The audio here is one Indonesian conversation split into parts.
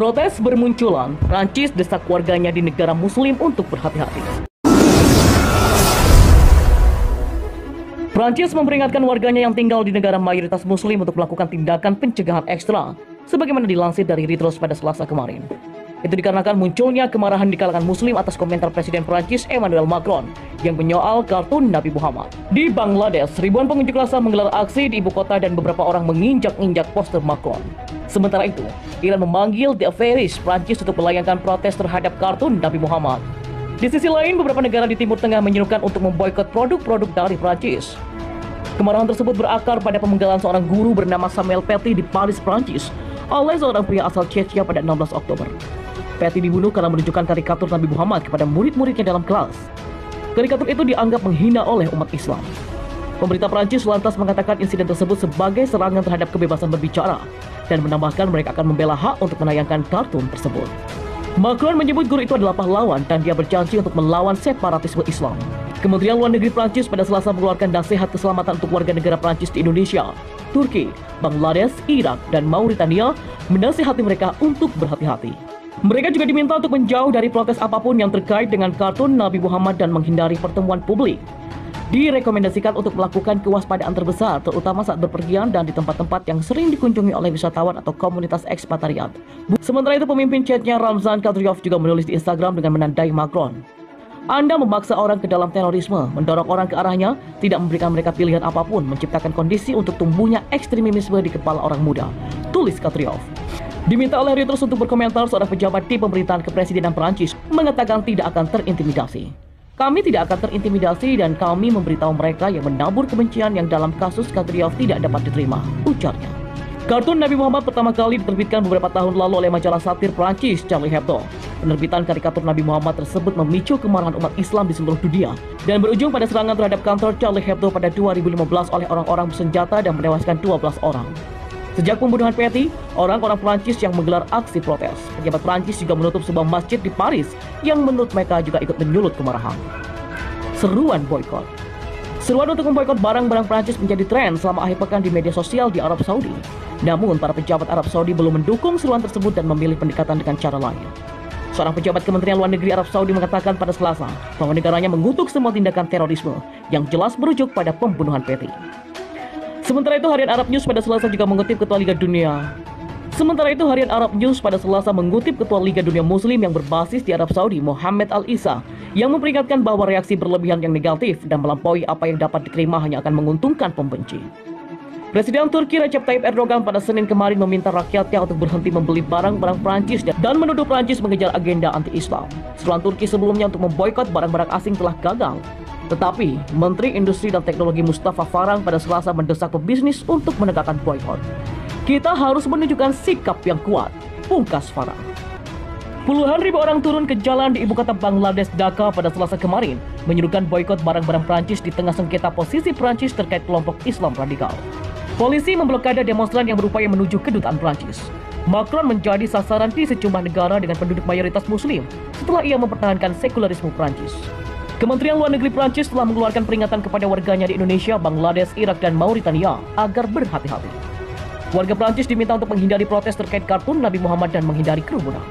Protes bermunculan, Prancis desak warganya di negara muslim untuk berhati-hati. Prancis memperingatkan warganya yang tinggal di negara mayoritas muslim untuk melakukan tindakan pencegahan ekstra, sebagaimana dilansir dari Reuters pada Selasa kemarin. Itu dikarenakan munculnya kemarahan di kalangan muslim atas komentar Presiden Prancis Emmanuel Macron yang menyoal kartun Nabi Muhammad. Di Bangladesh, ribuan pengunjuk rasa menggelar aksi di ibu kota dan beberapa orang menginjak-injak poster Macron. Sementara itu, Iran memanggil The Affairist Prancis untuk melayangkan protes terhadap kartun Nabi Muhammad. Di sisi lain, beberapa negara di Timur Tengah menyerukan untuk memboikot produk-produk dari Prancis. Kemarahan tersebut berakar pada pemenggalan seorang guru bernama Samuel Paty di Paris, Prancis, oleh seorang pria asal Czechia pada 16 Oktober. Paty dibunuh karena menunjukkan karikatur Nabi Muhammad kepada murid-muridnya dalam kelas. Karikatur itu dianggap menghina oleh umat Islam. Pemerintah Prancis lantas mengatakan insiden tersebut sebagai serangan terhadap kebebasan berbicara dan menambahkan mereka akan membela hak untuk menayangkan kartun tersebut. Macron menyebut guru itu adalah pahlawan dan dia berjanji untuk melawan separatisme Islam. Kementerian Luar Negeri Prancis pada Selasa mengeluarkan nasihat keselamatan untuk warga negara Prancis di Indonesia, Turki, Bangladesh, Irak, dan Mauritania, menasihati mereka untuk berhati-hati. Mereka juga diminta untuk menjauh dari protes apapun yang terkait dengan kartun Nabi Muhammad dan menghindari pertemuan publik. Direkomendasikan untuk melakukan kewaspadaan terbesar, terutama saat berpergian dan di tempat-tempat yang sering dikunjungi oleh wisatawan atau komunitas ekspatriat. Sementara itu, pemimpin Chechnya Ramzan Kadyrov juga menulis di Instagram dengan menandai Macron. Anda memaksa orang ke dalam terorisme, mendorong orang ke arahnya, tidak memberikan mereka pilihan apapun, menciptakan kondisi untuk tumbuhnya ekstremisme di kepala orang muda, tulis Kadyrov. Diminta oleh Reuters untuk berkomentar, seorang pejabat di pemerintahan kepresidenan Prancis mengatakan tidak akan terintimidasi. Kami tidak akan terintimidasi dan kami memberitahu mereka yang menabur kebencian yang dalam kasus Kadyrov tidak dapat diterima, ujarnya. Kartun Nabi Muhammad pertama kali diterbitkan beberapa tahun lalu oleh majalah satir Prancis Charlie Hebdo. Penerbitan karikatur Nabi Muhammad tersebut memicu kemarahan umat Islam di seluruh dunia dan berujung pada serangan terhadap kantor Charlie Hebdo pada 2015 oleh orang-orang bersenjata dan menewaskan 12 orang. Sejak pembunuhan Paty, orang-orang Prancis yang menggelar aksi protes. Pejabat Prancis juga menutup sebuah masjid di Paris yang menurut mereka juga ikut menyulut kemarahan. Seruan boikot. Seruan untuk memboikot barang-barang Prancis menjadi tren selama akhir pekan di media sosial di Arab Saudi. Namun, para pejabat Arab Saudi belum mendukung seruan tersebut dan memilih pendekatan dengan cara lain. Seorang pejabat Kementerian Luar Negeri Arab Saudi mengatakan pada Selasa bahwa negaranya mengutuk semua tindakan terorisme yang jelas merujuk pada pembunuhan Paty. Sementara itu, Harian Arab News pada Selasa juga mengutip Ketua Liga Dunia. Ketua Liga Dunia Muslim yang berbasis di Arab Saudi, Mohammed Al-Isa, yang memperingatkan bahwa reaksi berlebihan yang negatif dan melampaui apa yang dapat diterima hanya akan menguntungkan pembenci. Presiden Turki Recep Tayyip Erdogan pada Senin kemarin meminta rakyatnya untuk berhenti membeli barang-barang Prancis dan menuduh Prancis mengejar agenda anti-Islam. Seruan Turki sebelumnya untuk memboikot barang-barang asing telah gagal. Tetapi, Menteri Industri dan Teknologi Mustafa Farang pada Selasa mendesak pebisnis untuk menegakkan boikot. Kita harus menunjukkan sikap yang kuat, pungkas Farang. Puluhan ribu orang turun ke jalan di ibu kota Bangladesh, Dhaka pada Selasa kemarin, menyerukan boikot barang-barang Prancis di tengah sengketa posisi Prancis terkait kelompok Islam radikal. Polisi memblokade demonstran yang berupaya menuju kedutaan Prancis. Macron menjadi sasaran di sejumlah negara dengan penduduk mayoritas Muslim setelah ia mempertahankan sekularisme Prancis. Kementerian Luar Negeri Prancis telah mengeluarkan peringatan kepada warganya di Indonesia, Bangladesh, Irak, dan Mauritania agar berhati-hati. Warga Prancis diminta untuk menghindari protes terkait kartun Nabi Muhammad dan menghindari kerumunan.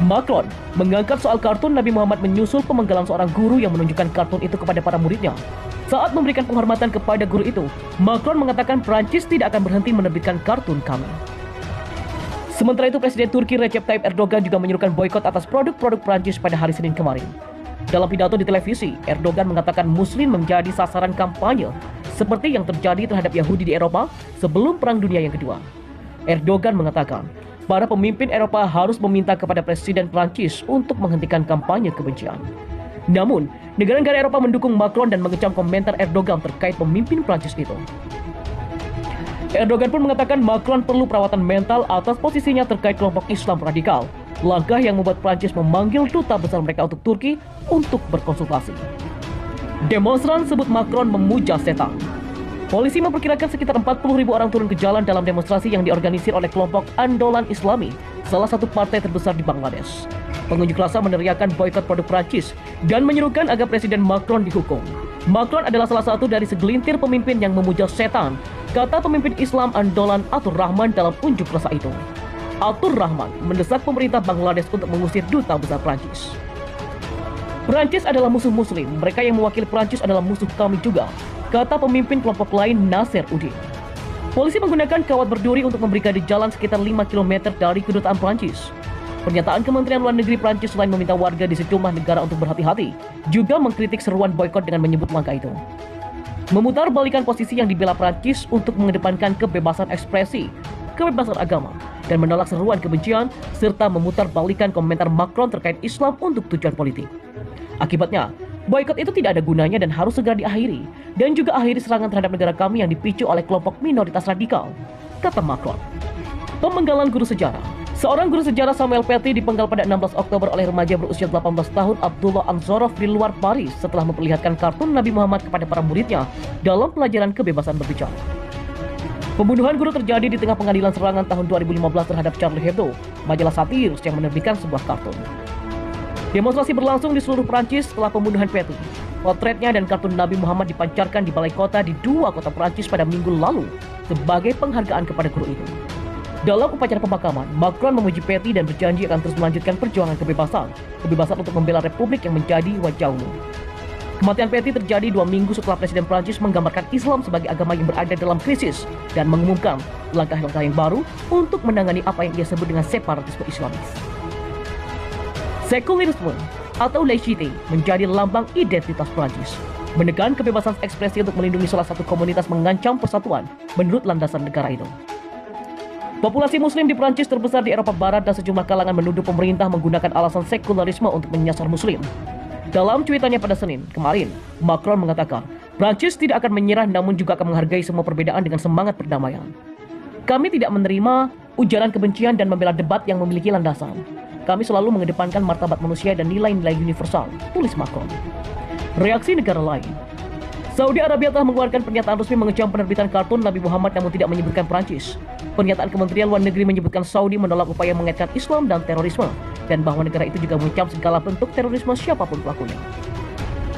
Macron mengangkat soal kartun Nabi Muhammad menyusul pemenggalan seorang guru yang menunjukkan kartun itu kepada para muridnya. Saat memberikan penghormatan kepada guru itu, Macron mengatakan Prancis tidak akan berhenti menerbitkan kartun kami. Sementara itu, Presiden Turki Recep Tayyip Erdogan juga menyerukan boikot atas produk-produk Prancis pada hari Senin kemarin. Dalam pidato di televisi, Erdogan mengatakan Muslim menjadi sasaran kampanye seperti yang terjadi terhadap Yahudi di Eropa sebelum Perang Dunia yang Kedua. Erdogan mengatakan, para pemimpin Eropa harus meminta kepada Presiden Prancis untuk menghentikan kampanye kebencian. Namun, negara-negara Eropa mendukung Macron dan mengecam komentar Erdogan terkait pemimpin Prancis itu. Erdogan pun mengatakan Macron perlu perawatan mental atas posisinya terkait kelompok Islam radikal. Langkah yang membuat Prancis memanggil duta besar mereka untuk Turki untuk berkonsultasi. Demonstran sebut Macron memuja setan. Polisi memperkirakan sekitar 40.000 orang turun ke jalan dalam demonstrasi yang diorganisir oleh kelompok Andolan Islami, salah satu partai terbesar di Bangladesh. Pengunjuk rasa meneriakan boikot produk Prancis dan menyerukan agar Presiden Macron dihukum. Macron adalah salah satu dari segelintir pemimpin yang memuja setan, kata pemimpin Islam Andolan Atur Rahman dalam unjuk rasa itu. Atur Rahman mendesak pemerintah Bangladesh untuk mengusir duta besar Prancis. Prancis adalah musuh Muslim, mereka yang mewakili Prancis adalah musuh kami juga, kata pemimpin kelompok lain Nasser Udin. Polisi menggunakan kawat berduri untuk memberikan di jalan sekitar 5 km dari kedutaan Prancis. Pernyataan Kementerian Luar Negeri Prancis selain meminta warga di sejumlah negara untuk berhati-hati, juga mengkritik seruan boikot dengan menyebut langkah itu memutar balikan posisi yang dibela Prancis untuk mengedepankan kebebasan ekspresi, kebebasan agama, dan menolak seruan kebencian, serta memutar balikan komentar Macron terkait Islam untuk tujuan politik. Akibatnya, boikot itu tidak ada gunanya dan harus segera diakhiri, dan juga akhiri serangan terhadap negara kami yang dipicu oleh kelompok minoritas radikal, kata Macron. Pemenggalan guru sejarah. Seorang guru sejarah Samuel Paty dipenggal pada 16 Oktober oleh remaja berusia 18 tahun Abdullah Anzorov di luar Paris setelah memperlihatkan kartun Nabi Muhammad kepada para muridnya dalam pelajaran kebebasan berbicara. Pembunuhan guru terjadi di tengah pengadilan serangan tahun 2015 terhadap Charlie Hebdo, majalah satiris yang menerbitkan sebuah kartun. Demonstrasi berlangsung di seluruh Prancis setelah pembunuhan Paty. Potretnya dan kartun Nabi Muhammad dipancarkan di balai kota di 2 kota Prancis pada minggu lalu sebagai penghargaan kepada guru itu. Dalam upacara pemakaman, Macron memuji Paty dan berjanji akan terus melanjutkan perjuangan kebebasan untuk membela republik yang menjadi wajah umum. Kematian Paty terjadi 2 minggu setelah Presiden Prancis menggambarkan Islam sebagai agama yang berada dalam krisis dan mengumumkan langkah-langkah yang baru untuk menangani apa yang ia sebut dengan separatisme Islamis. Sekulerisme atau laïcité menjadi lambang identitas Prancis, menekan kebebasan ekspresi untuk melindungi salah satu komunitas mengancam persatuan menurut landasan negara itu. Populasi Muslim di Prancis terbesar di Eropa Barat dan sejumlah kalangan menuduh pemerintah menggunakan alasan sekularisme untuk menyasar Muslim. Dalam cuitannya pada Senin kemarin, Macron mengatakan, Prancis tidak akan menyerah namun juga akan menghargai semua perbedaan dengan semangat perdamaian. Kami tidak menerima ujaran kebencian dan membela debat yang memiliki landasan. Kami selalu mengedepankan martabat manusia dan nilai-nilai universal, tulis Macron. Reaksi negara lain. Saudi Arabia telah mengeluarkan pernyataan resmi mengecam penerbitan kartun Nabi Muhammad namun tidak menyebutkan Prancis. Pernyataan Kementerian Luar Negeri menyebutkan Saudi menolak upaya mengaitkan Islam dan terorisme dan bahwa negara itu juga mengecam segala bentuk terorisme siapapun pelakunya.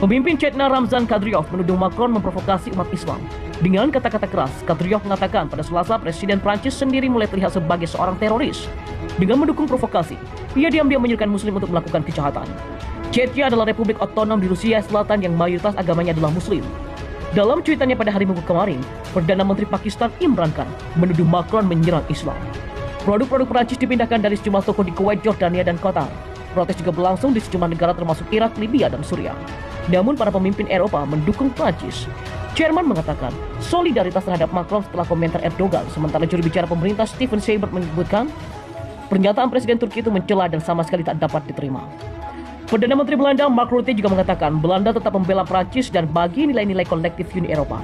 Pemimpin Chechnya Ramzan Kadyrov menuduh Macron memprovokasi umat Islam. Dengan kata-kata keras, Kadyrov mengatakan pada Selasa Presiden Prancis sendiri mulai terlihat sebagai seorang teroris. Dengan mendukung provokasi, ia diam-diam menyuruhkan Muslim untuk melakukan kejahatan. Chechnya adalah republik otonom di Rusia Selatan yang mayoritas agamanya adalah Muslim. Dalam cuitannya pada hari Minggu kemarin, Perdana Menteri Pakistan Imran Khan menuduh Macron menyerang Islam. Produk-produk Prancis dipindahkan dari sejumlah toko di Kuwait, Jordania, dan Qatar. Protes juga berlangsung di sejumlah negara termasuk Irak, Libya, dan Suriah. Namun para pemimpin Eropa mendukung Prancis. Chairman mengatakan solidaritas terhadap Macron setelah komentar Erdogan, sementara juru bicara pemerintah Steven Seibert menyebutkan pernyataan Presiden Turki itu mencela dan sama sekali tak dapat diterima. Perdana Menteri Belanda Mark Rutte juga mengatakan Belanda tetap membela Prancis dan bagi nilai-nilai kolektif Uni Eropa.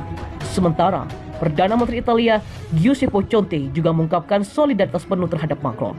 Sementara, Perdana Menteri Italia Giuseppe Conte juga mengungkapkan solidaritas penuh terhadap Macron.